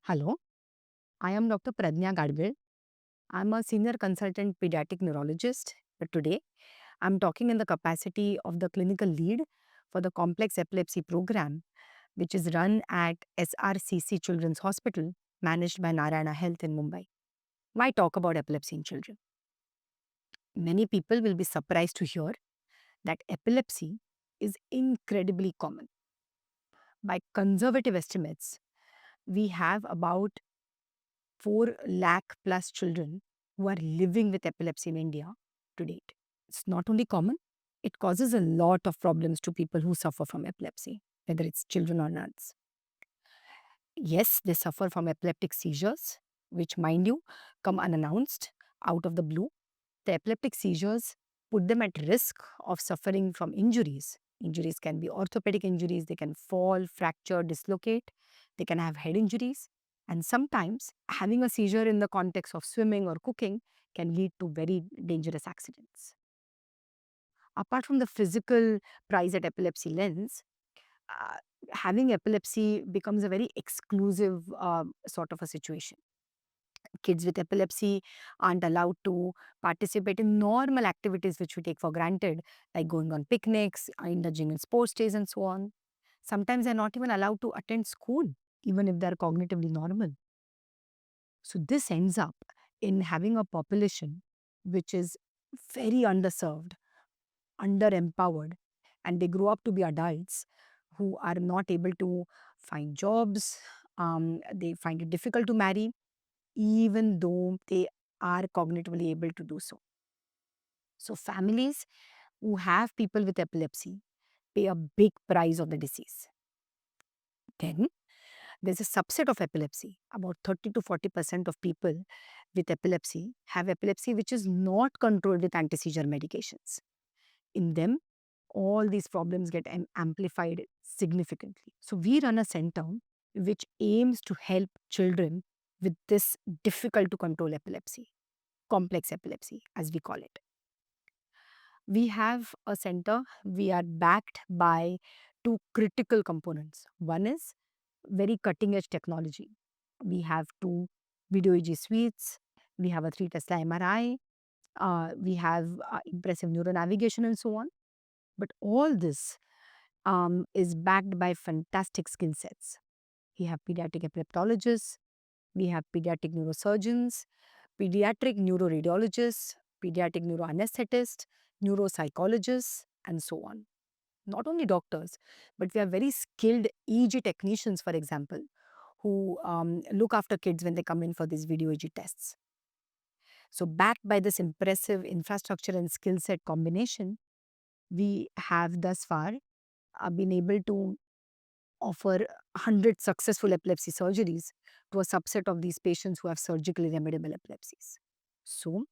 Hello, I am Dr. Pradnya Gadgil. I'm a senior consultant pediatric neurologist. But today, I'm talking in the capacity of the clinical lead for the complex epilepsy program, which is run at SRCC Children's Hospital, managed by Narayana Health in Mumbai. Why talk about epilepsy in children? Many people will be surprised to hear that epilepsy is incredibly common. By conservative estimates, we have about 4 lakh plus children who are living with epilepsy in India to date. It's not only common, it causes a lot of problems to people who suffer from epilepsy, whether it's children or adults. Yes, they suffer from epileptic seizures, which, mind you, come unannounced out of the blue. The epileptic seizures put them at risk of suffering from injuries. Injuries can be orthopedic injuries, they can fall, fracture, dislocate, they can have head injuries, and sometimes having a seizure in the context of swimming or cooking can lead to very dangerous accidents. Apart from the physical price that epilepsy lends, uh, having epilepsy becomes a very exclusive sort of a situation. Kids with epilepsy aren't allowed to participate in normal activities which we take for granted, like going on picnics, indulging in sports days, and so on. Sometimes they're not even allowed to attend school, even if they're cognitively normal. So, this ends up in having a population which is very underserved, underempowered, and they grow up to be adults who are not able to find jobs. They find it difficult to marry, even though they are cognitively able to do so. So, families who have people with epilepsy pay a big price of the disease. Then, there's a subset of epilepsy. About 30 to 40% of people with epilepsy have epilepsy which is not controlled with anti seizure medications. In them, all these problems get amplified significantly. So, we run a center which aims to help children with this difficult to control epilepsy, complex epilepsy, as we call it. We have a center, we are backed by two critical components. One is very cutting edge technology. We have two video EEG suites, we have a 3 Tesla MRI, we have impressive neuronavigation, and so on. But all this is backed by fantastic skill sets. We have pediatric epileptologists, we have pediatric neurosurgeons, pediatric neuroradiologists, pediatric neuroanesthetists, neuropsychologists, and so on. Not only doctors, but we have very skilled EEG technicians, for example, who look after kids when they come in for these video EEG tests. So, backed by this impressive infrastructure and skill set combination, we have thus far been able to offer 100 successful epilepsy surgeries to a subset of these patients who have surgically remediable epilepsies. So,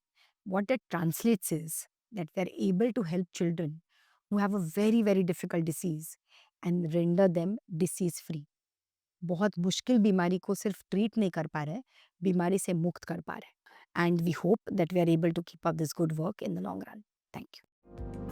what that translates is that we are able to help children who have a very, very difficult disease and render them disease free. बहुत मुश्किल बीमारी को सिर्फ treat नहीं कर पा रहे, बीमारी से मुक्त कर पा रहे. And we hope that we are able to keep up this good work in the long run. Thank you.